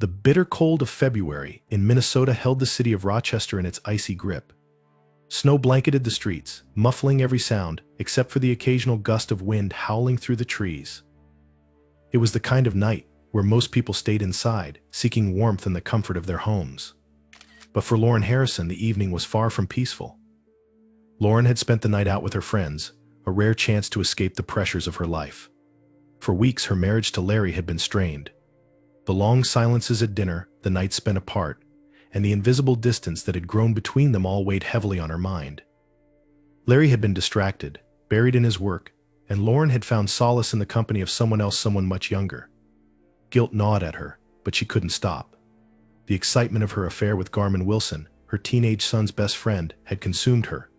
The bitter cold of February in Minnesota held the city of Rochester in its icy grip. Snow blanketed the streets, muffling every sound except for the occasional gust of wind howling through the trees. It was the kind of night where most people stayed inside, seeking warmth and the comfort of their homes. But for Lauren Harrison, the evening was far from peaceful. Lauren had spent the night out with her friends, a rare chance to escape the pressures of her life. For weeks, her marriage to Larry had been strained. The long silences at dinner, the nights spent apart, and the invisible distance that had grown between them all weighed heavily on her mind. Larry had been distracted, buried in his work, and Lauren had found solace in the company of someone much younger. Guilt gnawed at her, but she couldn't stop. The excitement of her affair with Garmin Wilson, her teenage son's best friend, had consumed her.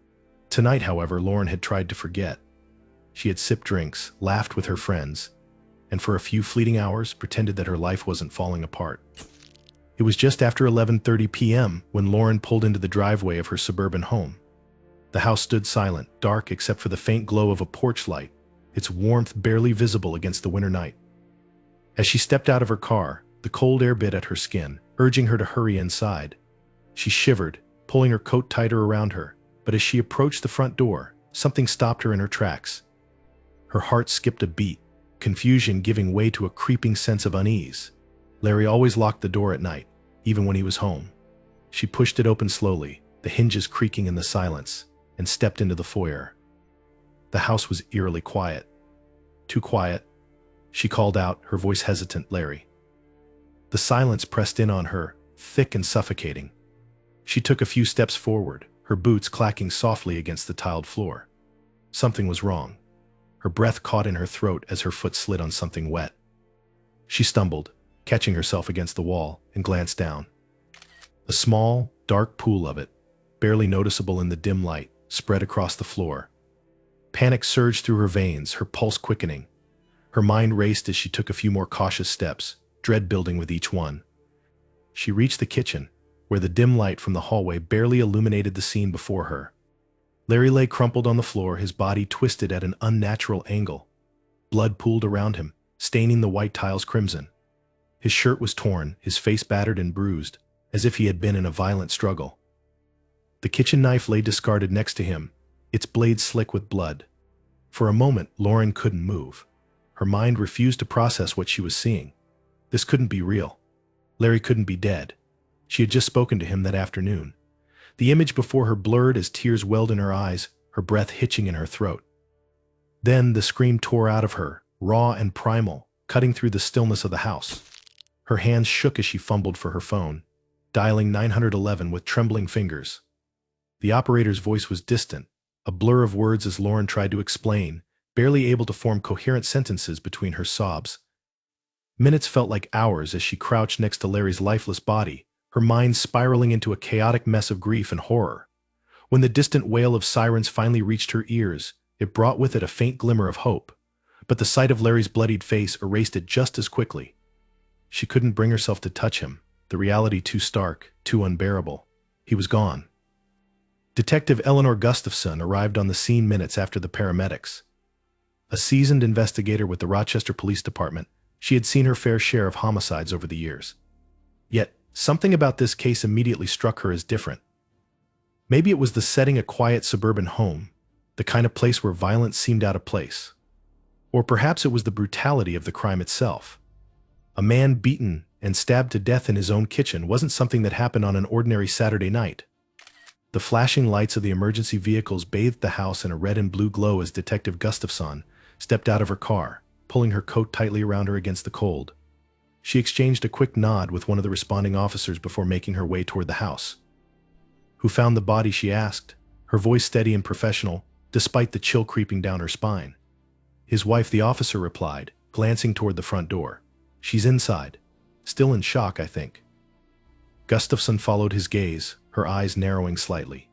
Tonight, however, Lauren had tried to forget. She had sipped drinks, laughed with her friends, and for a few fleeting hours pretended that her life wasn't falling apart. It was just after 11:30 p.m. when Lauren pulled into the driveway of her suburban home. The house stood silent, dark except for the faint glow of a porch light, its warmth barely visible against the winter night. As she stepped out of her car, the cold air bit at her skin, urging her to hurry inside. She shivered, pulling her coat tighter around her, but as she approached the front door, something stopped her in her tracks. Her heart skipped a beat, confusion giving way to a creeping sense of unease. Larry always locked the door at night, even when he was home. She pushed it open slowly, the hinges creaking in the silence, and stepped into the foyer. The house was eerily quiet. Too quiet. She called out, her voice hesitant, "Larry." The silence pressed in on her, thick and suffocating. She took a few steps forward, her boots clacking softly against the tiled floor. Something was wrong. Her breath caught in her throat as her foot slid on something wet. She stumbled, catching herself against the wall, and glanced down. A small, dark pool of it, barely noticeable in the dim light, spread across the floor. Panic surged through her veins, her pulse quickening. Her mind raced as she took a few more cautious steps, dread building with each one. She reached the kitchen, where the dim light from the hallway barely illuminated the scene before her. Larry lay crumpled on the floor, his body twisted at an unnatural angle. Blood pooled around him, staining the white tiles crimson. His shirt was torn, his face battered and bruised, as if he had been in a violent struggle. The kitchen knife lay discarded next to him, its blade slick with blood. For a moment, Lauren couldn't move. Her mind refused to process what she was seeing. This couldn't be real. Larry couldn't be dead. She had just spoken to him that afternoon. The image before her blurred as tears welled in her eyes, her breath hitching in her throat. Then the scream tore out of her, raw and primal, cutting through the stillness of the house. Her hands shook as she fumbled for her phone, dialing 911 with trembling fingers. The operator's voice was distant, a blur of words as Lauren tried to explain, barely able to form coherent sentences between her sobs. Minutes felt like hours as she crouched next to Larry's lifeless body, her mind spiraling into a chaotic mess of grief and horror. When the distant wail of sirens finally reached her ears, it brought with it a faint glimmer of hope, but the sight of Larry's bloodied face erased it just as quickly. She couldn't bring herself to touch him, the reality too stark, too unbearable. He was gone. Detective Eleanor Gustofson arrived on the scene minutes after the paramedics. A seasoned investigator with the Rochester Police Department, she had seen her fair share of homicides over the years. Yet, something about this case immediately struck her as different. Maybe it was the setting, a quiet suburban home, the kind of place where violence seemed out of place. Or perhaps it was the brutality of the crime itself. A man beaten and stabbed to death in his own kitchen wasn't something that happened on an ordinary Saturday night. The flashing lights of the emergency vehicles bathed the house in a red and blue glow as Detective Gustofson stepped out of her car, pulling her coat tightly around her against the cold. She exchanged a quick nod with one of the responding officers before making her way toward the house. "Who found the body?" she asked, her voice steady and professional, despite the chill creeping down her spine. "His wife," the officer replied, glancing toward the front door. "She's inside. Still in shock, I think." Gustofson followed his gaze, her eyes narrowing slightly.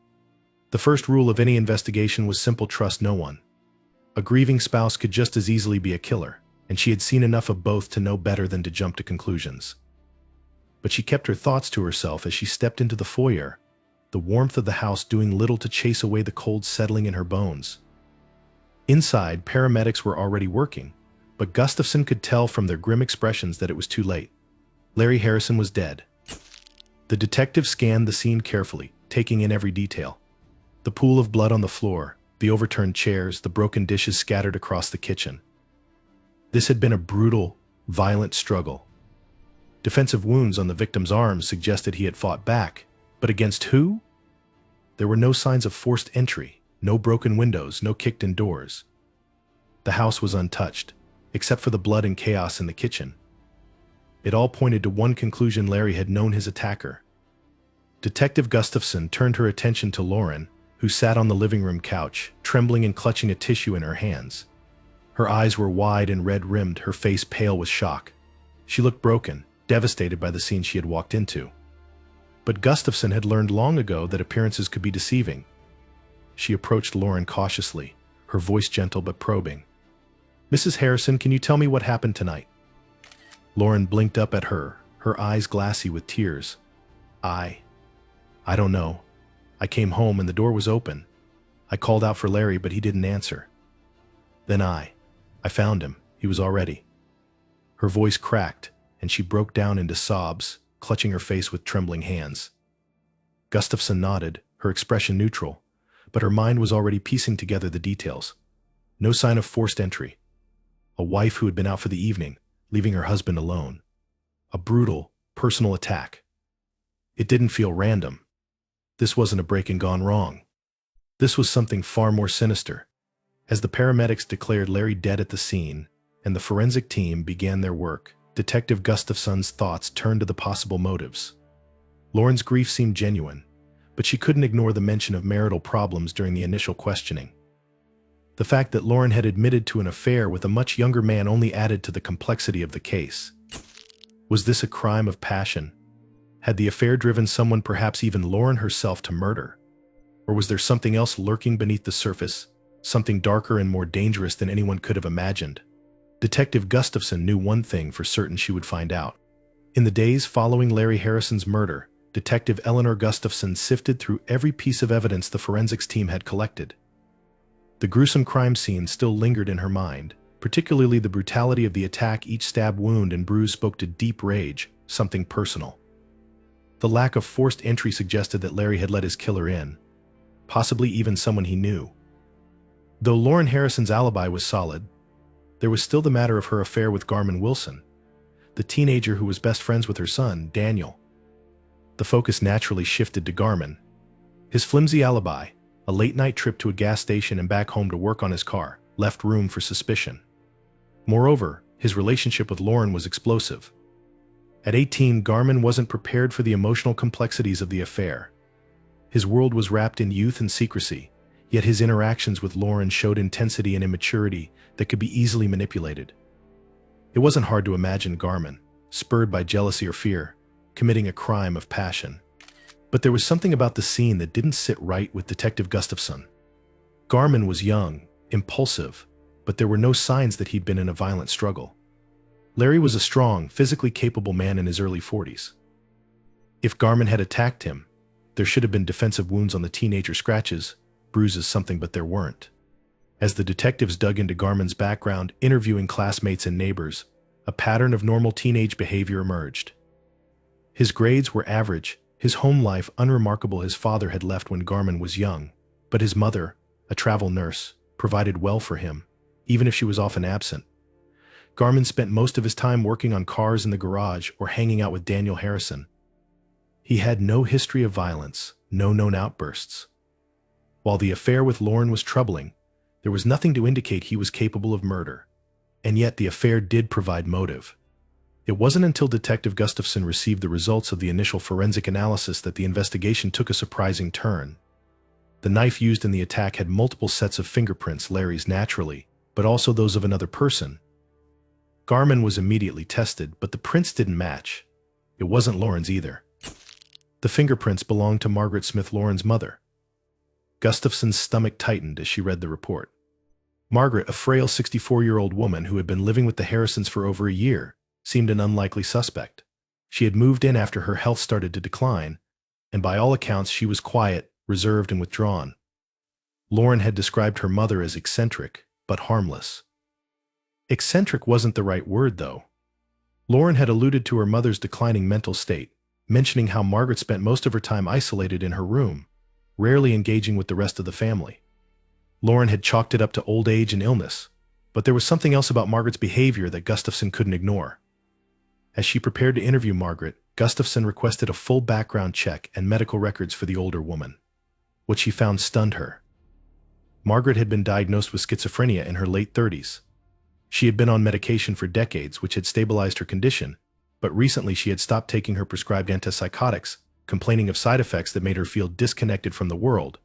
The first rule of any investigation was simple: trust no one. A grieving spouse could just as easily be a killer, and she had seen enough of both to know better than to jump to conclusions. But she kept her thoughts to herself as she stepped into the foyer, the warmth of the house doing little to chase away the cold settling in her bones. Inside, paramedics were already working, but Gustofson could tell from their grim expressions that it was too late. Larry Harrison was dead. The detective scanned the scene carefully, taking in every detail. The pool of blood on the floor, the overturned chairs, the broken dishes scattered across the kitchen. This had been a brutal, violent struggle. Defensive wounds on the victim's arms suggested he had fought back, but against who? There were no signs of forced entry, no broken windows, no kicked-in doors. The house was untouched, except for the blood and chaos in the kitchen. It all pointed to one conclusion: Larry had known his attacker. Detective Gustofson turned her attention to Lauren, who sat on the living room couch, trembling and clutching a tissue in her hands. Her eyes were wide and red-rimmed, her face pale with shock. She looked broken, devastated by the scene she had walked into. But Gustofson had learned long ago that appearances could be deceiving. She approached Lauren cautiously, her voice gentle but probing. "Mrs. Harrison, can you tell me what happened tonight?" Lauren blinked up at her, her eyes glassy with tears. I don't know. I came home and the door was open. I called out for Larry, but he didn't answer. Then I found him. He was already." Her voice cracked, and she broke down into sobs, clutching her face with trembling hands. Gustofson nodded, her expression neutral, but her mind was already piecing together the details. No sign of forced entry. A wife who had been out for the evening, leaving her husband alone. A brutal, personal attack. It didn't feel random. This wasn't a break-in gone wrong. This was something far more sinister. As the paramedics declared Larry dead at the scene, and the forensic team began their work, Detective Gustafson's thoughts turned to the possible motives. Lauren's grief seemed genuine, but she couldn't ignore the mention of marital problems during the initial questioning. The fact that Lauren had admitted to an affair with a much younger man only added to the complexity of the case. Was this a crime of passion? Had the affair driven someone, perhaps even Lauren herself, to murder? Or was there something else lurking beneath the surface, something darker and more dangerous than anyone could have imagined? Detective Gustofson knew one thing for certain she would find out. In the days following Larry Harrison's murder, Detective Eleanor Gustofson sifted through every piece of evidence the forensics team had collected. The gruesome crime scene still lingered in her mind, particularly the brutality of the attack. Each stab wound and bruise spoke to deep rage, something personal. The lack of forced entry suggested that Larry had let his killer in, possibly even someone he knew. Though Lauren Harrison's alibi was solid, there was still the matter of her affair with Garmin Wilson, the teenager who was best friends with her son, Daniel. The focus naturally shifted to Garmin. His flimsy alibi, a late-night trip to a gas station and back home to work on his car, left room for suspicion. Moreover, his relationship with Lauren was explosive. At 18, Garmin wasn't prepared for the emotional complexities of the affair. His world was wrapped in youth and secrecy, yet his interactions with Lauren showed intensity and immaturity that could be easily manipulated. It wasn't hard to imagine Garmin, spurred by jealousy or fear, committing a crime of passion. But there was something about the scene that didn't sit right with Detective Gustofson. Garmin was young, impulsive, but there were no signs that he'd been in a violent struggle. Larry was a strong, physically capable man in his early 40s. If Garmin had attacked him, there should have been defensive wounds on the teenager, scratches, bruises, something, but there weren't. As the detectives dug into Garmin's background, interviewing classmates and neighbors, a pattern of normal teenage behavior emerged. His grades were average, his home life unremarkable. His father had left when Garmin was young, but his mother, a travel nurse, provided well for him, even if she was often absent. Garmin spent most of his time working on cars in the garage or hanging out with Daniel Harrison. He had no history of violence, no known outbursts. While the affair with Lauren was troubling, there was nothing to indicate he was capable of murder. And yet the affair did provide motive. It wasn't until Detective Gustofson received the results of the initial forensic analysis that the investigation took a surprising turn. The knife used in the attack had multiple sets of fingerprints, Larry's naturally, but also those of another person. Garmin was immediately tested, but the prints didn't match. It wasn't Lauren's either. The fingerprints belonged to Margaret Smith, Lauren's mother. Gustofson's stomach tightened as she read the report. Margaret, a frail 64-year-old woman who had been living with the Harrisons for over a year, seemed an unlikely suspect. She had moved in after her health started to decline, and by all accounts she was quiet, reserved, and withdrawn. Lauren had described her mother as eccentric, but harmless. Eccentric wasn't the right word, though. Lauren had alluded to her mother's declining mental state, mentioning how Margaret spent most of her time isolated in her room, rarely engaging with the rest of the family. Lauren had chalked it up to old age and illness, but there was something else about Margaret's behavior that Gustofson couldn't ignore. As she prepared to interview Margaret, Gustofson requested a full background check and medical records for the older woman. What she found stunned her. Margaret had been diagnosed with schizophrenia in her late 30s. She had been on medication for decades, which had stabilized her condition, but recently she had stopped taking her prescribed antipsychotics, complaining of side effects that made her feel disconnected from the world.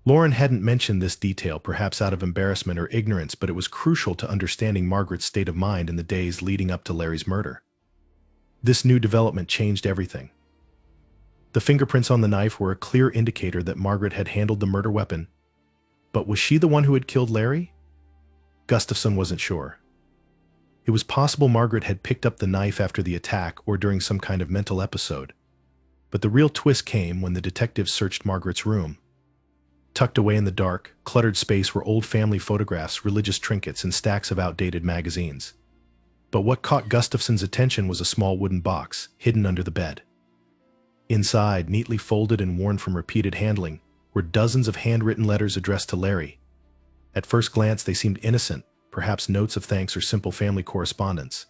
Lauren hadn't mentioned this detail, perhaps out of embarrassment or ignorance, but it was crucial to understanding Margaret's state of mind in the days leading up to Larry's murder. This new development changed everything. The fingerprints on the knife were a clear indicator that Margaret had handled the murder weapon. But was she the one who had killed Larry? Gustofson wasn't sure. It was possible Margaret had picked up the knife after the attack or during some kind of mental episode. But the real twist came when the detectives searched Margaret's room. Tucked away in the dark, cluttered space were old family photographs, religious trinkets, and stacks of outdated magazines. But what caught Gustofson's attention was a small wooden box, hidden under the bed. Inside, neatly folded and worn from repeated handling, were dozens of handwritten letters addressed to Larry. At first glance, they seemed innocent, perhaps notes of thanks or simple family correspondence.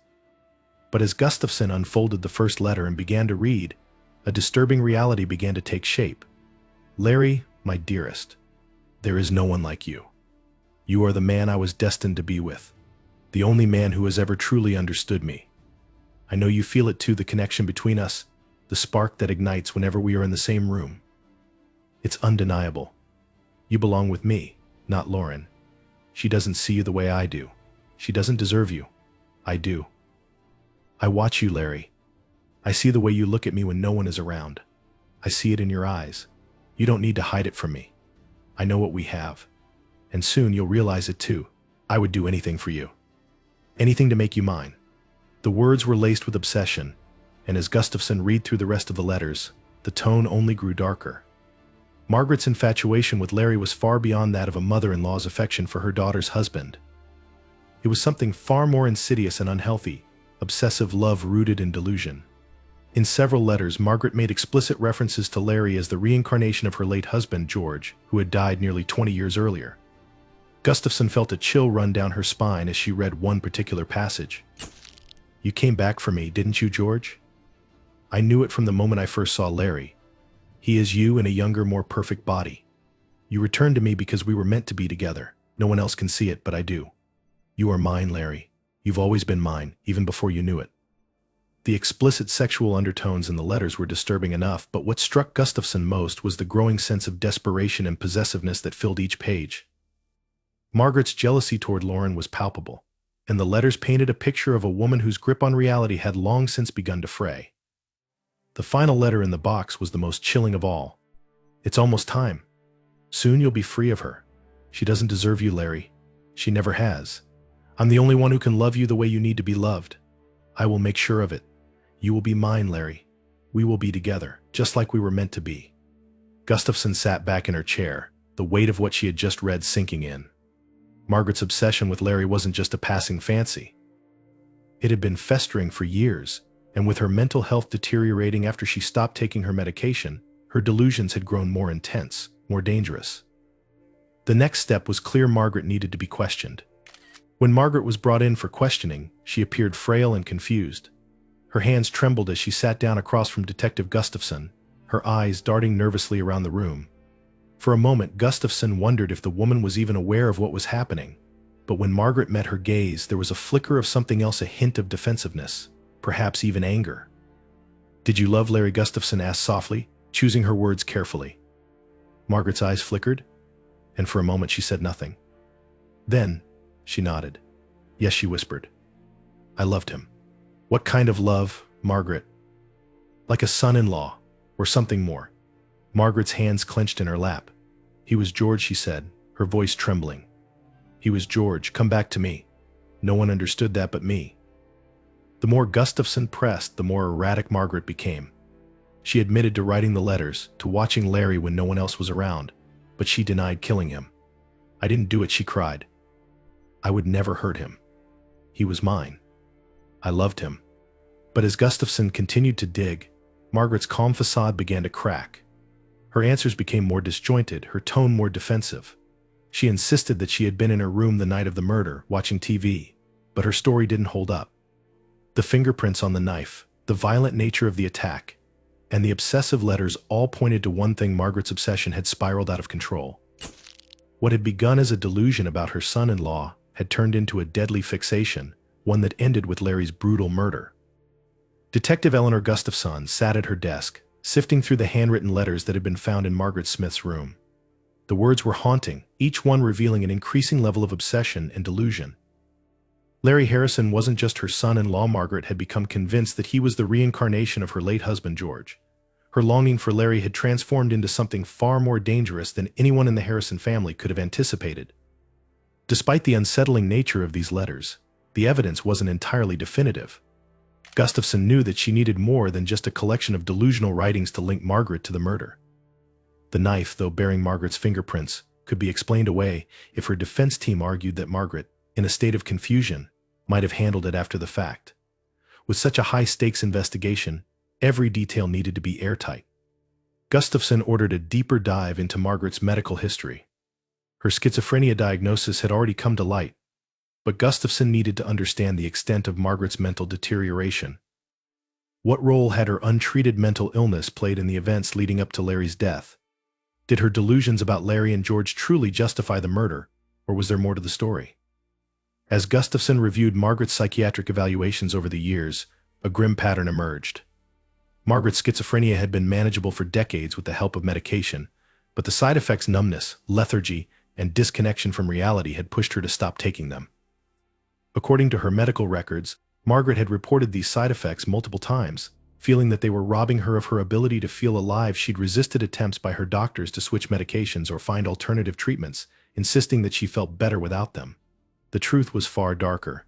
But as Gustofson unfolded the first letter and began to read, a disturbing reality began to take shape. Larry, my dearest, there is no one like you. You are the man I was destined to be with, the only man who has ever truly understood me. I know you feel it too, the connection between us, the spark that ignites whenever we are in the same room. It's undeniable. You belong with me, not Lauren. She doesn't see you the way I do. She doesn't deserve you. I do. I watch you, Larry. I see the way you look at me when no one is around. I see it in your eyes. You don't need to hide it from me. I know what we have. And soon you'll realize it too. I would do anything for you. Anything to make you mine. The words were laced with obsession, and as Gustofson read through the rest of the letters, the tone only grew darker. Margaret's infatuation with Larry was far beyond that of a mother-in-law's affection for her daughter's husband. It was something far more insidious and unhealthy, obsessive love rooted in delusion. In several letters, Margaret made explicit references to Larry as the reincarnation of her late husband, George, who had died nearly 20 years earlier. Gustofson felt a chill run down her spine as she read one particular passage. You came back for me, didn't you, George? I knew it from the moment I first saw Larry. He is you in a younger, more perfect body. You returned to me because we were meant to be together. No one else can see it, but I do. You are mine, Larry. You've always been mine, even before you knew it. The explicit sexual undertones in the letters were disturbing enough, but what struck Gustofson most was the growing sense of desperation and possessiveness that filled each page. Margaret's jealousy toward Lauren was palpable, and the letters painted a picture of a woman whose grip on reality had long since begun to fray. The final letter in the box was the most chilling of all. It's almost time. Soon you'll be free of her. She doesn't deserve you, Larry. She never has. I'm the only one who can love you the way you need to be loved. I will make sure of it. You will be mine, Larry. We will be together, just like we were meant to be. Gustofson sat back in her chair, the weight of what she had just read sinking in. Margaret's obsession with Larry wasn't just a passing fancy. It had been festering for years, and with her mental health deteriorating after she stopped taking her medication, her delusions had grown more intense, more dangerous. The next step was clear. Margaret needed to be questioned. When Margaret was brought in for questioning, she appeared frail and confused. Her hands trembled as she sat down across from Detective Gustofson, her eyes darting nervously around the room. For a moment, Gustofson wondered if the woman was even aware of what was happening. But when Margaret met her gaze, there was a flicker of something else, a hint of defensiveness, perhaps even anger. Did you love Larry? Gustofson asked softly, choosing her words carefully. Margaret's eyes flickered, and for a moment she said nothing. Then, she nodded. Yes, she whispered. I loved him. What kind of love, Margaret? Like a son-in-law, or something more. Margaret's hands clenched in her lap. He was George, she said, her voice trembling. He was George, come back to me. No one understood that but me. The more Gustofson pressed, the more erratic Margaret became. She admitted to writing the letters, to watching Larry when no one else was around, but she denied killing him. I didn't do it, she cried. I would never hurt him. He was mine. I loved him. But as Gustofson continued to dig, Margaret's calm facade began to crack. Her answers became more disjointed, her tone more defensive. She insisted that she had been in her room the night of the murder, watching TV, but her story didn't hold up. The fingerprints on the knife, the violent nature of the attack, and the obsessive letters all pointed to one thing: Margaret's obsession had spiraled out of control. What had begun as a delusion about her son-in-law had turned into a deadly fixation, one that ended with Larry's brutal murder. Detective Eleanor Gustofson sat at her desk, sifting through the handwritten letters that had been found in Margaret Smith's room. The words were haunting, each one revealing an increasing level of obsession and delusion. Larry Harrison wasn't just her son-in-law. Margaret had become convinced that he was the reincarnation of her late husband, George. Her longing for Larry had transformed into something far more dangerous than anyone in the Harrison family could have anticipated. Despite the unsettling nature of these letters, the evidence wasn't entirely definitive. Gustofson knew that she needed more than just a collection of delusional writings to link Margaret to the murder. The knife, though bearing Margaret's fingerprints, could be explained away if her defense team argued that Margaret, in a state of confusion, might have handled it after the fact. With such a high-stakes investigation, every detail needed to be airtight. Gustofson ordered a deeper dive into Margaret's medical history. Her schizophrenia diagnosis had already come to light, but Gustofson needed to understand the extent of Margaret's mental deterioration. What role had her untreated mental illness played in the events leading up to Larry's death? Did her delusions about Larry and George truly justify the murder, or was there more to the story? As Gustofson reviewed Margaret's psychiatric evaluations over the years, a grim pattern emerged. Margaret's schizophrenia had been manageable for decades with the help of medication, but the side effects, numbness, lethargy, and disconnection from reality had pushed her to stop taking them. According to her medical records, Margaret had reported these side effects multiple times. Feeling that they were robbing her of her ability to feel alive, she'd resisted attempts by her doctors to switch medications or find alternative treatments, insisting that she felt better without them. The truth was far darker.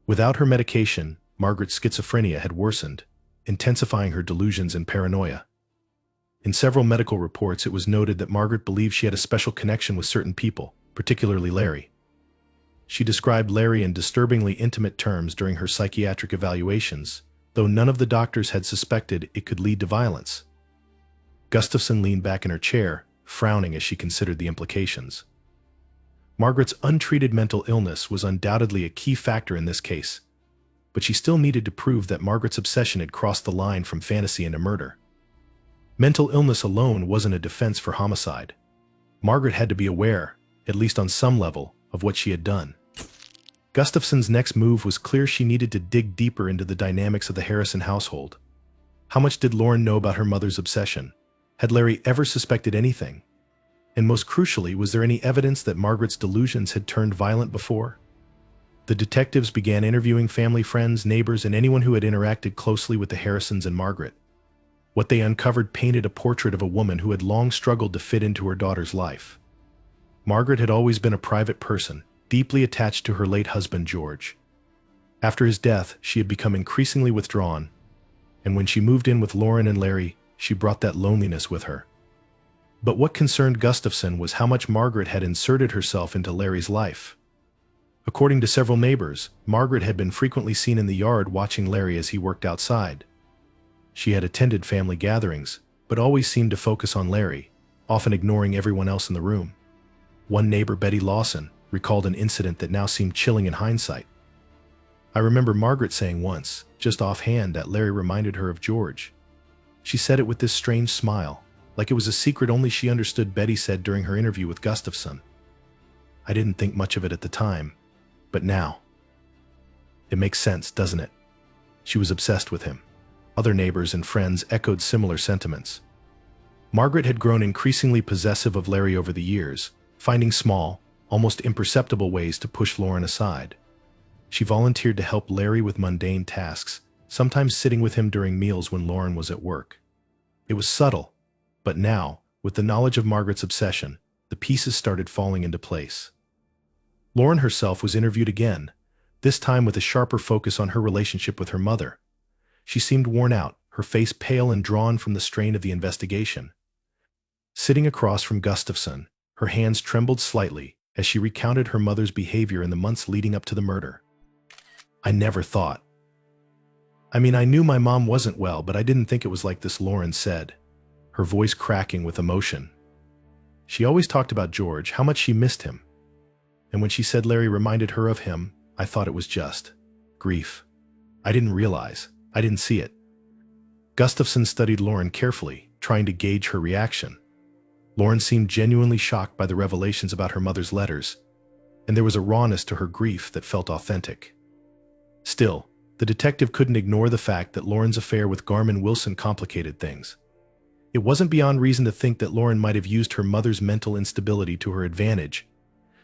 Without her medication, Margaret's schizophrenia had worsened, intensifying her delusions and paranoia. In several medical reports, it was noted that Margaret believed she had a special connection with certain people, particularly Larry. She described Larry in disturbingly intimate terms during her psychiatric evaluations, though none of the doctors had suspected it could lead to violence. Gustofson leaned back in her chair, frowning as she considered the implications. Margaret's untreated mental illness was undoubtedly a key factor in this case, but she still needed to prove that Margaret's obsession had crossed the line from fantasy into murder. Mental illness alone wasn't a defense for homicide. Margaret had to be aware, at least on some level, of what she had done. Gustofson's next move was clear. She needed to dig deeper into the dynamics of the Harrison household. How much did Lauren know about her mother's obsession? Had Larry ever suspected anything? And most crucially, was there any evidence that Margaret's delusions had turned violent before? The detectives began interviewing family, friends, neighbors, and anyone who had interacted closely with the Harrisons and Margaret. What they uncovered painted a portrait of a woman who had long struggled to fit into her daughter's life. Margaret had always been a private person, deeply attached to her late husband, George. After his death, she had become increasingly withdrawn, and when she moved in with Lauren and Larry, she brought that loneliness with her. But what concerned Gustofson was how much Margaret had inserted herself into Larry's life. According to several neighbors, Margaret had been frequently seen in the yard watching Larry as he worked outside. She had attended family gatherings, but always seemed to focus on Larry, often ignoring everyone else in the room. One neighbor, Betty Lawson, recalled an incident that now seemed chilling in hindsight. I remember Margaret saying once, just offhand, that Larry reminded her of George. She said it with this strange smile, like it was a secret only she understood. Betty said during her interview with Gustofson. I didn't think much of it at the time, but now. It makes sense, doesn't it? She was obsessed with him. Other neighbors and friends echoed similar sentiments. Margaret had grown increasingly possessive of Larry over the years, finding small, almost imperceptible ways to push Lauren aside. She volunteered to help Larry with mundane tasks, sometimes sitting with him during meals when Lauren was at work. It was subtle, but now, with the knowledge of Margaret's obsession, the pieces started falling into place. Lauren herself was interviewed again, this time with a sharper focus on her relationship with her mother. She seemed worn out, her face pale and drawn from the strain of the investigation. Sitting across from Gustofson, her hands trembled slightly as she recounted her mother's behavior in the months leading up to the murder. I never thought. I mean, I knew my mom wasn't well, but I didn't think it was like this, Lauren said, her voice cracking with emotion. She always talked about George, how much she missed him. And when she said Larry reminded her of him, I thought it was just grief. I didn't realize. I didn't see it. Gustofson studied Lauren carefully, trying to gauge her reaction. Lauren seemed genuinely shocked by the revelations about her mother's letters, and there was a rawness to her grief that felt authentic. Still, the detective couldn't ignore the fact that Lauren's affair with Garmin Wilson complicated things. It wasn't beyond reason to think that Lauren might have used her mother's mental instability to her advantage,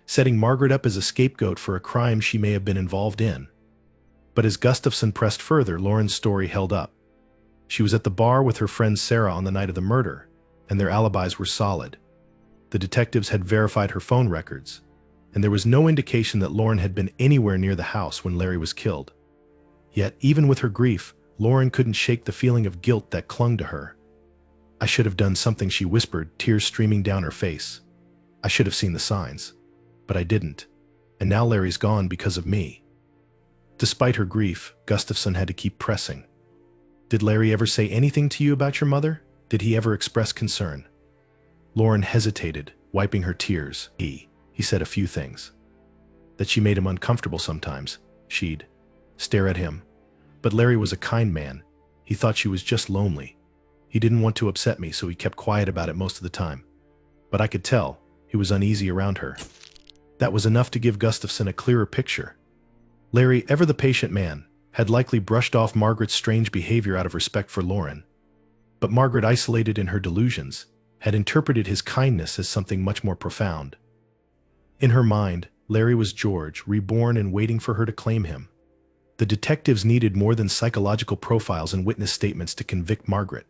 setting Margaret up as a scapegoat for a crime she may have been involved in. But as Gustofson pressed further, Lauren's story held up. She was at the bar with her friend Sarah on the night of the murder, and their alibis were solid. The detectives had verified her phone records, and there was no indication that Lauren had been anywhere near the house when Larry was killed. Yet, even with her grief, Lauren couldn't shake the feeling of guilt that clung to her. I should have done something, she whispered, tears streaming down her face. I should have seen the signs. But I didn't. And now Larry's gone because of me. Despite her grief, Gustofson had to keep pressing. Did Larry ever say anything to you about your mother? Did he ever express concern? Lauren hesitated, wiping her tears. He said a few things. That she made him uncomfortable sometimes. She'd stare at him. But Larry was a kind man. He thought she was just lonely. He didn't want to upset me, so he kept quiet about it most of the time. But I could tell he was uneasy around her. That was enough to give Gustofson a clearer picture. Larry, ever the patient man, had likely brushed off Margaret's strange behavior out of respect for Lauren. But Margaret, isolated in her delusions, had interpreted his kindness as something much more profound. In her mind, Larry was George, reborn and waiting for her to claim him. The detectives needed more than psychological profiles and witness statements to convict Margaret.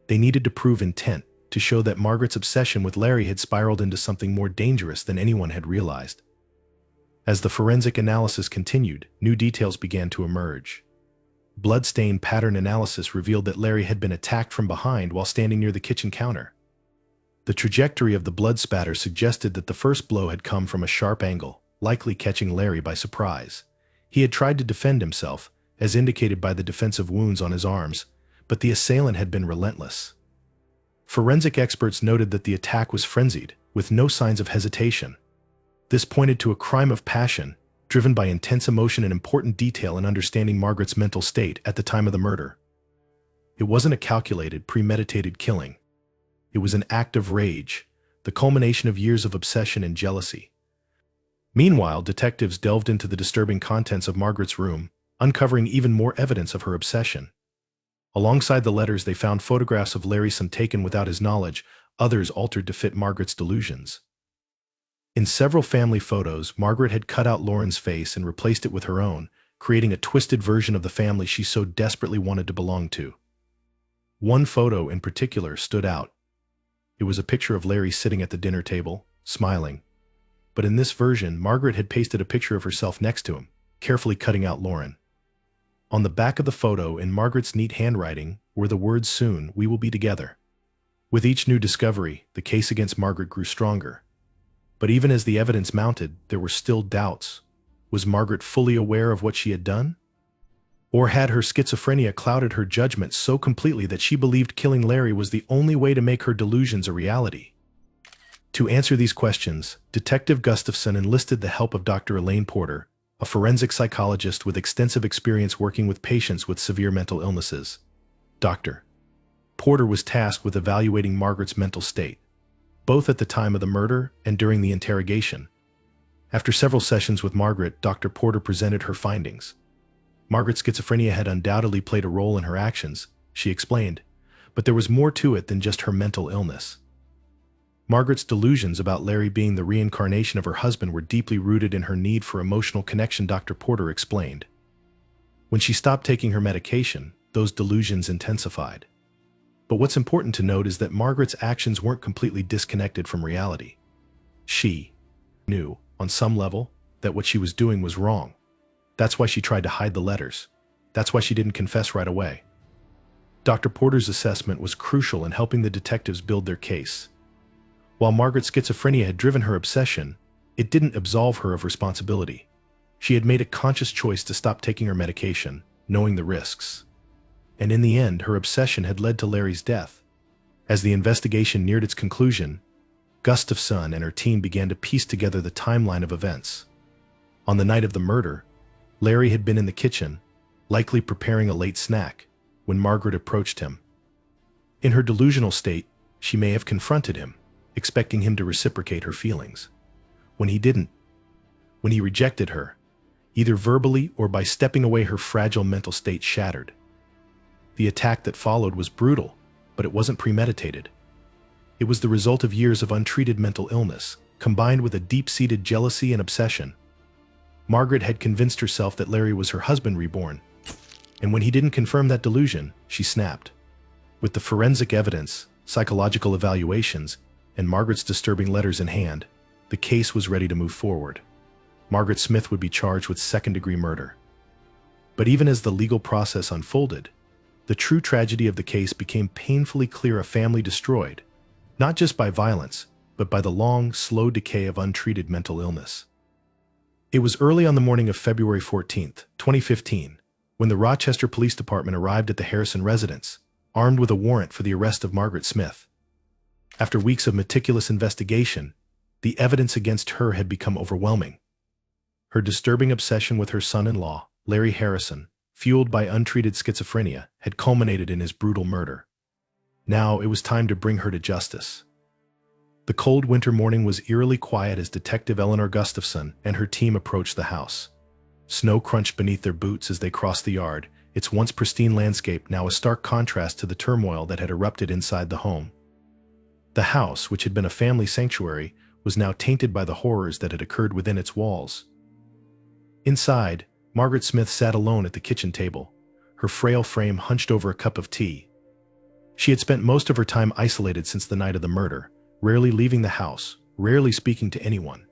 They needed to prove intent, to show that Margaret's obsession with Larry had spiraled into something more dangerous than anyone had realized. As the forensic analysis continued, new details began to emerge. Bloodstain pattern analysis revealed that Larry had been attacked from behind while standing near the kitchen counter. The trajectory of the blood spatter suggested that the first blow had come from a sharp angle, likely catching Larry by surprise. He had tried to defend himself, as indicated by the defensive wounds on his arms, but the assailant had been relentless. Forensic experts noted that the attack was frenzied, with no signs of hesitation. This pointed to a crime of passion, driven by intense emotion and important detail in understanding Margaret's mental state at the time of the murder. It wasn't a calculated, premeditated killing. It was an act of rage, the culmination of years of obsession and jealousy. Meanwhile, detectives delved into the disturbing contents of Margaret's room, uncovering even more evidence of her obsession. Alongside the letters, they found photographs of Larry, some taken without his knowledge, others altered to fit Margaret's delusions. In several family photos, Margaret had cut out Lauren's face and replaced it with her own, creating a twisted version of the family she so desperately wanted to belong to. One photo in particular stood out. It was a picture of Larry sitting at the dinner table, smiling. But in this version, Margaret had pasted a picture of herself next to him, carefully cutting out Lauren. On the back of the photo, in Margaret's neat handwriting, were the words, "Soon, we will be together." With each new discovery, the case against Margaret grew stronger. But even as the evidence mounted, there were still doubts. Was Margaret fully aware of what she had done? Or had her schizophrenia clouded her judgment so completely that she believed killing Larry was the only way to make her delusions a reality? To answer these questions, Detective Gustofson enlisted the help of Dr. Elaine Porter, a forensic psychologist with extensive experience working with patients with severe mental illnesses. Dr. Porter was tasked with evaluating Margaret's mental state, both at the time of the murder and during the interrogation. After several sessions with Margaret, Dr. Porter presented her findings. Margaret's schizophrenia had undoubtedly played a role in her actions, she explained, but there was more to it than just her mental illness. Margaret's delusions about Larry being the reincarnation of her husband were deeply rooted in her need for emotional connection, Dr. Porter explained. When she stopped taking her medication, those delusions intensified. But what's important to note is that Margaret's actions weren't completely disconnected from reality. She knew, on some level, that what she was doing was wrong. That's why she tried to hide the letters. That's why she didn't confess right away. Dr. Porter's assessment was crucial in helping the detectives build their case. While Margaret's schizophrenia had driven her obsession, it didn't absolve her of responsibility. She had made a conscious choice to stop taking her medication, knowing the risks. and in the end, her obsession had led to Larry's death. As the investigation neared its conclusion, Gustofson and her team began to piece together the timeline of events. On the night of the murder, Larry had been in the kitchen, likely preparing a late snack, when Margaret approached him. In her delusional state, she may have confronted him, expecting him to reciprocate her feelings. When he didn't, when he rejected her, either verbally or by stepping away, her fragile mental state shattered. The attack that followed was brutal, but it wasn't premeditated. It was the result of years of untreated mental illness, combined with a deep-seated jealousy and obsession. Margaret had convinced herself that Larry was her husband reborn, and when he didn't confirm that delusion, she snapped. With the forensic evidence, psychological evaluations, and Margaret's disturbing letters in hand, the case was ready to move forward. Margaret Smith would be charged with second-degree murder. But even as the legal process unfolded, the true tragedy of the case became painfully clear: a family destroyed, not just by violence, but by the long, slow decay of untreated mental illness. It was early on the morning of February 14, 2015, when the Rochester Police Department arrived at the Harrison residence, armed with a warrant for the arrest of Margaret Smith. After weeks of meticulous investigation, the evidence against her had become overwhelming. Her disturbing obsession with her son-in-law, Larry Harrison, fueled by untreated schizophrenia, had culminated in his brutal murder. Now it was time to bring her to justice. The cold winter morning was eerily quiet as Detective Eleanor Gustofson and her team approached the house. Snow crunched beneath their boots as they crossed the yard, its once pristine landscape now a stark contrast to the turmoil that had erupted inside the home. The house, which had been a family sanctuary, was now tainted by the horrors that had occurred within its walls. Inside, Margaret Smith sat alone at the kitchen table, her frail frame hunched over a cup of tea. She had spent most of her time isolated since the night of the murder, rarely leaving the house, rarely speaking to anyone.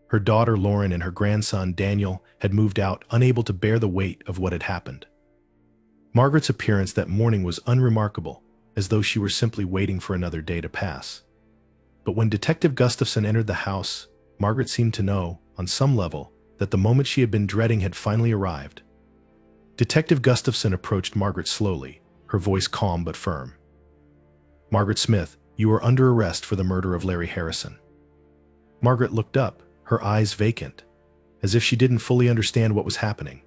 Her daughter Lauren and her grandson Daniel had moved out, unable to bear the weight of what had happened. Margaret's appearance that morning was unremarkable, as though she were simply waiting for another day to pass. But when Detective Gustofson entered the house, Margaret seemed to know, on some level, that the moment she had been dreading had finally arrived. Detective Gustofson approached Margaret slowly, her voice calm but firm. "Margaret Smith, you are under arrest for the murder of Larry Harrison." Margaret looked up, her eyes vacant, as if she didn't fully understand what was happening.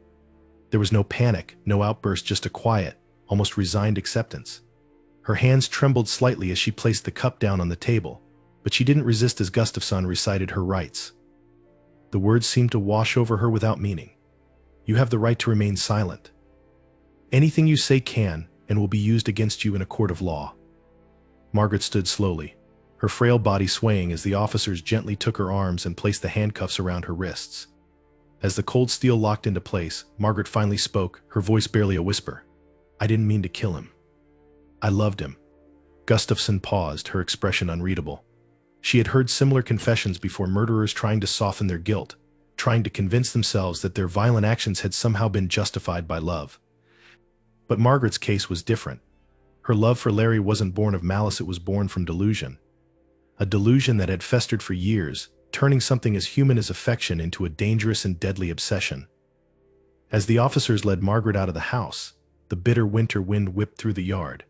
There was no panic, no outburst, just a quiet, almost resigned acceptance. Her hands trembled slightly as she placed the cup down on the table, but she didn't resist as Gustofson recited her rights. The words seemed to wash over her without meaning. "You have the right to remain silent. Anything you say can and will be used against you in a court of law." Margaret stood slowly, her frail body swaying as the officers gently took her arms and placed the handcuffs around her wrists. As the cold steel locked into place, Margaret finally spoke, her voice barely a whisper. "I didn't mean to kill him. I loved him." Gustofson paused, her expression unreadable. She had heard similar confessions before: murderers trying to soften their guilt, trying to convince themselves that their violent actions had somehow been justified by love. But Margaret's case was different. Her love for Larry wasn't born of malice, it was born from delusion. A delusion that had festered for years, turning something as human as affection into a dangerous and deadly obsession. As the officers led Margaret out of the house, the bitter winter wind whipped through the yard.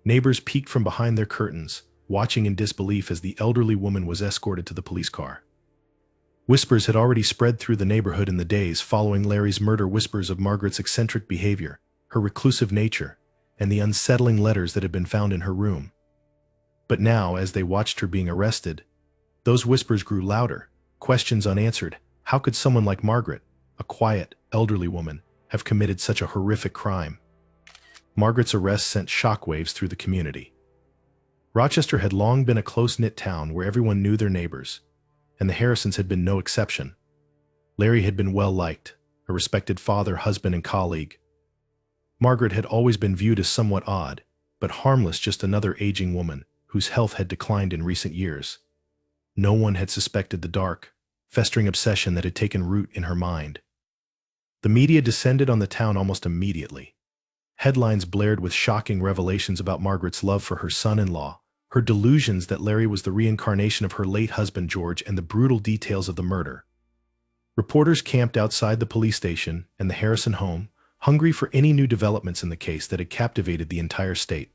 Neighbors peeked from behind their curtains, watching in disbelief as the elderly woman was escorted to the police car. Whispers had already spread through the neighborhood in the days following Larry's murder, whispers of Margaret's eccentric behavior, her reclusive nature, and the unsettling letters that had been found in her room. But now, as they watched her being arrested, those whispers grew louder, questions unanswered. How could someone like Margaret, a quiet, elderly woman, have committed such a horrific crime? Margaret's arrest sent shockwaves through the community. Rochester had long been a close-knit town where everyone knew their neighbors, and the Harrisons had been no exception. Larry had been well-liked, a respected father, husband, and colleague. Margaret had always been viewed as somewhat odd, but harmless, just another aging woman whose health had declined in recent years. No one had suspected the dark, festering obsession that had taken root in her mind. The media descended on the town almost immediately. Headlines blared with shocking revelations about Margaret's love for her son-in-law, her delusions that Larry was the reincarnation of her late husband George, and the brutal details of the murder. Reporters camped outside the police station and the Harrison home, hungry for any new developments in the case that had captivated the entire state.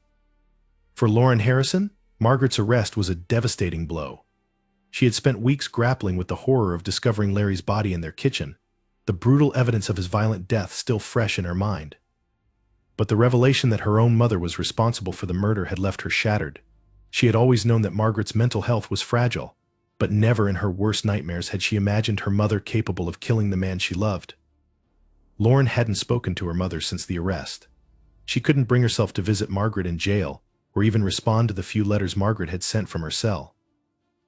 For Lauren Harrison, Margaret's arrest was a devastating blow. She had spent weeks grappling with the horror of discovering Larry's body in their kitchen, the brutal evidence of his violent death still fresh in her mind. But the revelation that her own mother was responsible for the murder had left her shattered. She had always known that Margaret's mental health was fragile, but never in her worst nightmares had she imagined her mother capable of killing the man she loved. Lauren hadn't spoken to her mother since the arrest. She couldn't bring herself to visit Margaret in jail, or even respond to the few letters Margaret had sent from her cell.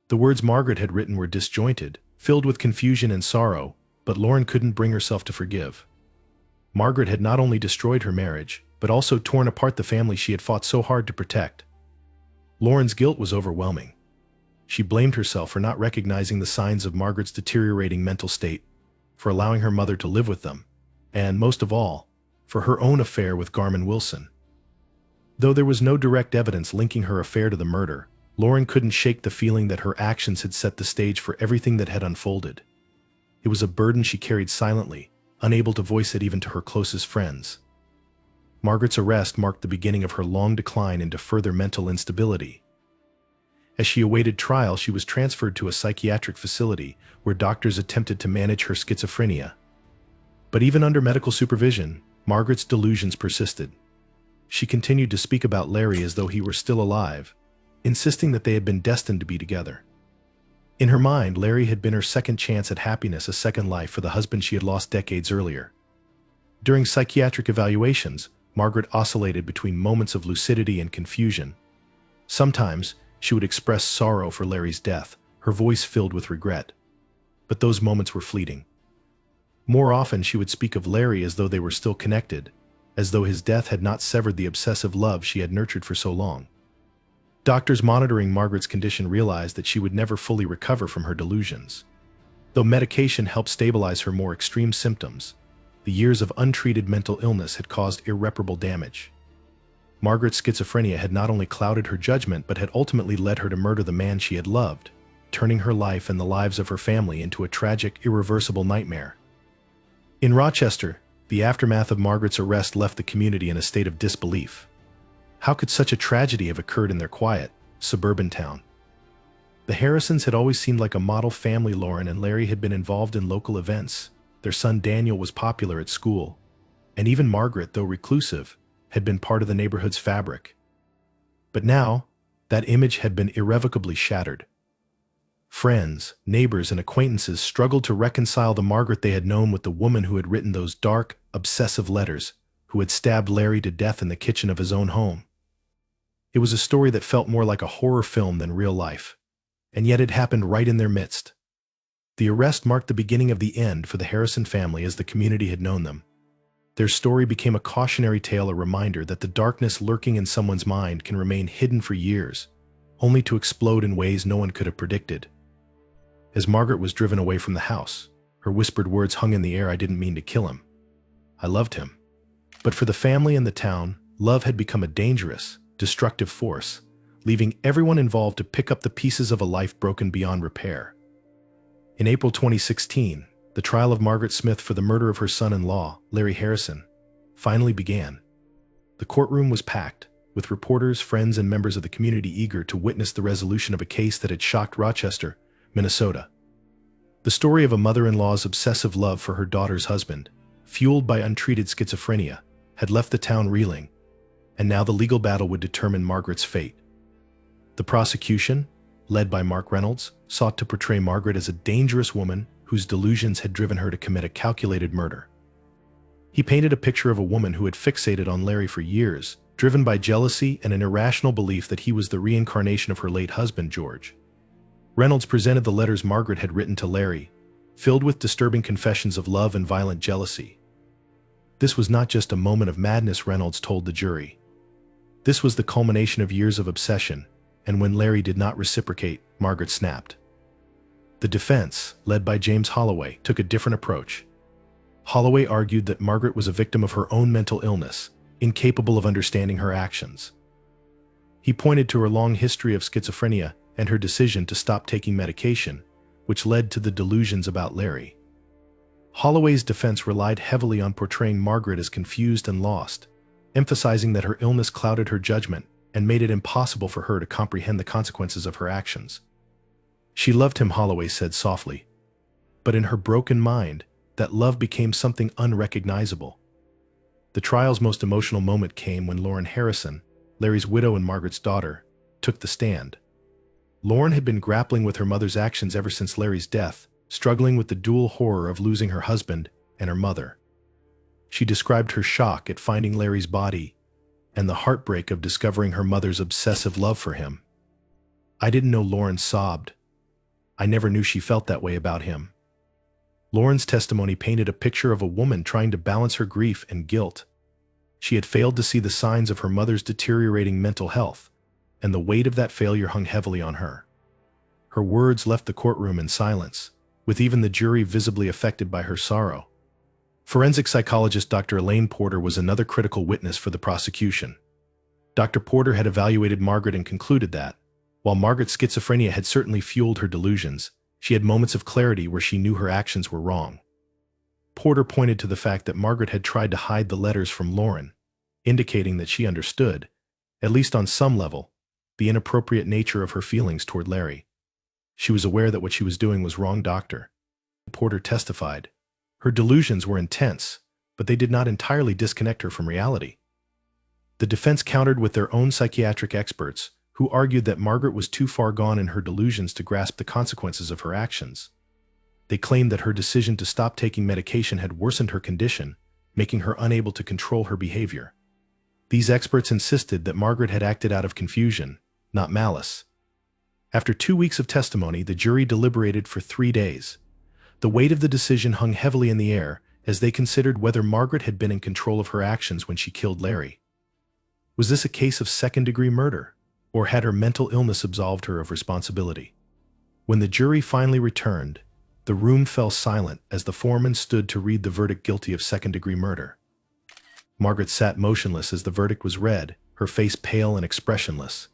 The words Margaret had written were disjointed, filled with confusion and sorrow, but Lauren couldn't bring herself to forgive. Margaret had not only destroyed her marriage, but also torn apart the family she had fought so hard to protect. Lauren's guilt was overwhelming. She blamed herself for not recognizing the signs of Margaret's deteriorating mental state, for allowing her mother to live with them, and, most of all, for her own affair with Garmin Wilson. Though there was no direct evidence linking her affair to the murder, Lauren couldn't shake the feeling that her actions had set the stage for everything that had unfolded. It was a burden she carried silently, unable to voice it even to her closest friends. Margaret's arrest marked the beginning of her long decline into further mental instability. As she awaited trial, she was transferred to a psychiatric facility where doctors attempted to manage her schizophrenia. But even under medical supervision, Margaret's delusions persisted. She continued to speak about Larry as though he were still alive, insisting that they had been destined to be together. In her mind, Larry had been her second chance at happiness, a second life for the husband she had lost decades earlier. During psychiatric evaluations, Margaret oscillated between moments of lucidity and confusion. Sometimes, she would express sorrow for Larry's death, her voice filled with regret. But those moments were fleeting. More often, she would speak of Larry as though they were still connected, as though his death had not severed the obsessive love she had nurtured for so long. Doctors monitoring Margaret's condition realized that she would never fully recover from her delusions. Though medication helped stabilize her more extreme symptoms, the years of untreated mental illness had caused irreparable damage. Margaret's schizophrenia had not only clouded her judgment but had ultimately led her to murder the man she had loved, turning her life and the lives of her family into a tragic, irreversible nightmare. In Rochester, the aftermath of Margaret's arrest left the community in a state of disbelief. How could such a tragedy have occurred in their quiet, suburban town? The Harrisons had always seemed like a model family. Lauren and Larry had been involved in local events. Their son Daniel was popular at school. And even Margaret, though reclusive, had been part of the neighborhood's fabric. But now, that image had been irrevocably shattered. Friends, neighbors, and acquaintances struggled to reconcile the Margaret they had known with the woman who had written those dark, obsessive letters, who had stabbed Larry to death in the kitchen of his own home. It was a story that felt more like a horror film than real life, and yet it happened right in their midst. The arrest marked the beginning of the end for the Harrison family as the community had known them. Their story became a cautionary tale, a reminder that the darkness lurking in someone's mind can remain hidden for years, only to explode in ways no one could have predicted. As Margaret was driven away from the house, her whispered words hung in the air. I didn't mean to kill him. I loved him. But for the family and the town, love had become a dangerous, destructive force, leaving everyone involved to pick up the pieces of a life broken beyond repair. In April 2016, the trial of Margaret Smith for the murder of her son-in-law, Larry Harrison, finally began. The courtroom was packed, with reporters, friends, and members of the community eager to witness the resolution of a case that had shocked Rochester, Minnesota. The story of a mother-in-law's obsessive love for her daughter's husband, fueled by untreated schizophrenia, had left the town reeling, and now the legal battle would determine Margaret's fate. The prosecution, led by Mark Reynolds, sought to portray Margaret as a dangerous woman whose delusions had driven her to commit a calculated murder. He painted a picture of a woman who had fixated on Larry for years, driven by jealousy and an irrational belief that he was the reincarnation of her late husband, George. Reynolds presented the letters Margaret had written to Larry, filled with disturbing confessions of love and violent jealousy. This was not just a moment of madness, Reynolds told the jury. This was the culmination of years of obsession, and when Larry did not reciprocate, Margaret snapped. The defense, led by James Holloway, took a different approach. Holloway argued that Margaret was a victim of her own mental illness, incapable of understanding her actions. He pointed to her long history of schizophrenia and her decision to stop taking medication, which led to the delusions about Larry. Holloway's defense relied heavily on portraying Margaret as confused and lost, emphasizing that her illness clouded her judgment and made it impossible for her to comprehend the consequences of her actions. She loved him, Holloway said softly, but in her broken mind, that love became something unrecognizable. The trial's most emotional moment came when Lauren Harrison, Larry's widow and Margaret's daughter, took the stand. Lauren had been grappling with her mother's actions ever since Larry's death, struggling with the dual horror of losing her husband and her mother. She described her shock at finding Larry's body and the heartbreak of discovering her mother's obsessive love for him. "I didn't know," Lauren sobbed. "I never knew she felt that way about him." Lauren's testimony painted a picture of a woman trying to balance her grief and guilt. She had failed to see the signs of her mother's deteriorating mental health, and the weight of that failure hung heavily on her. Her words left the courtroom in silence, with even the jury visibly affected by her sorrow. Forensic psychologist Dr. Elaine Porter was another critical witness for the prosecution. Dr. Porter had evaluated Margaret and concluded that, while Margaret's schizophrenia had certainly fueled her delusions, she had moments of clarity where she knew her actions were wrong. Porter pointed to the fact that Margaret had tried to hide the letters from Lauren, indicating that she understood, at least on some level, the inappropriate nature of her feelings toward Larry. She was aware that what she was doing was wrong, Dr. Porter testified. Her delusions were intense, but they did not entirely disconnect her from reality. The defense countered with their own psychiatric experts, who argued that Margaret was too far gone in her delusions to grasp the consequences of her actions. They claimed that her decision to stop taking medication had worsened her condition, making her unable to control her behavior. These experts insisted that Margaret had acted out of confusion, not malice. After 2 weeks of testimony, the jury deliberated for 3 days. The weight of the decision hung heavily in the air as they considered whether Margaret had been in control of her actions when she killed Larry. Was this a case of second-degree murder, or had her mental illness absolved her of responsibility? When the jury finally returned, the room fell silent as the foreman stood to read the verdict, guilty of second-degree murder. Margaret sat motionless as the verdict was read, her face pale and expressionless.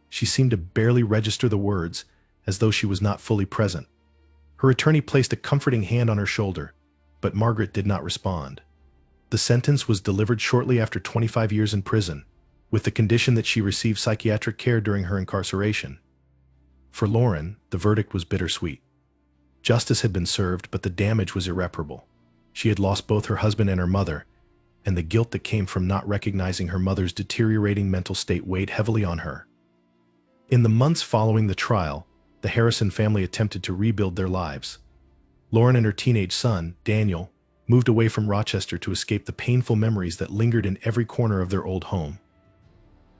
She seemed to barely register the words, as though she was not fully present. Her attorney placed a comforting hand on her shoulder, but Margaret did not respond. The sentence was delivered shortly after 25 years in prison, with the condition that she receive psychiatric care during her incarceration. For Lauren, the verdict was bittersweet. Justice had been served, but the damage was irreparable. She had lost both her husband and her mother, and the guilt that came from not recognizing her mother's deteriorating mental state weighed heavily on her. In the months following the trial, the Harrison family attempted to rebuild their lives. Lauren and her teenage son, Daniel, moved away from Rochester to escape the painful memories that lingered in every corner of their old home.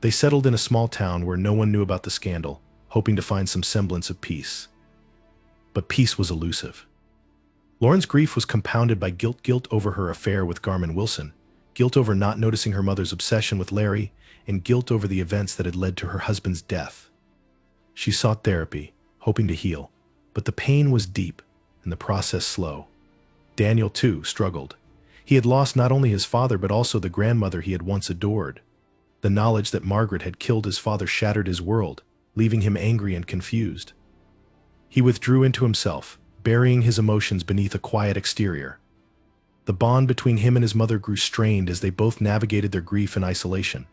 They settled in a small town where no one knew about the scandal, hoping to find some semblance of peace. But peace was elusive. Lauren's grief was compounded by guilt over her affair with Garmin Wilson, guilt over not noticing her mother's obsession with Larry, and guilt over the events that had led to her husband's death. She sought therapy, hoping to heal, but the pain was deep and the process slow. Daniel, too, struggled. He had lost not only his father but also the grandmother he had once adored. The knowledge that Margaret had killed his father shattered his world, leaving him angry and confused. He withdrew into himself, burying his emotions beneath a quiet exterior. The bond between him and his mother grew strained as they both navigated their grief in isolation.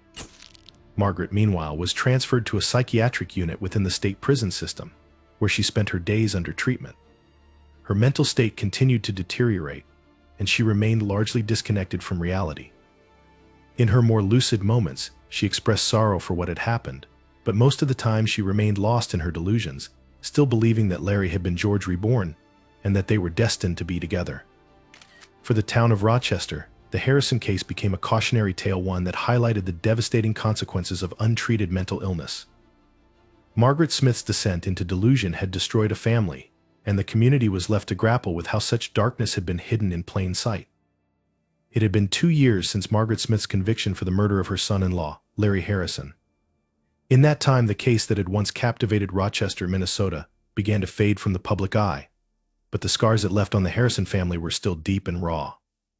Margaret, meanwhile, was transferred to a psychiatric unit within the state prison system, where she spent her days under treatment. Her mental state continued to deteriorate, and she remained largely disconnected from reality. In her more lucid moments, she expressed sorrow for what had happened, but most of the time she remained lost in her delusions, still believing that Larry had been George reborn, and that they were destined to be together. For the town of Rochester, the Harrison case became a cautionary tale, one that highlighted the devastating consequences of untreated mental illness. Margaret Smith's descent into delusion had destroyed a family, and the community was left to grapple with how such darkness had been hidden in plain sight. It had been 2 years since Margaret Smith's conviction for the murder of her son-in-law, Larry Harrison. In that time, the case that had once captivated Rochester, Minnesota, began to fade from the public eye, but the scars it left on the Harrison family were still deep and raw.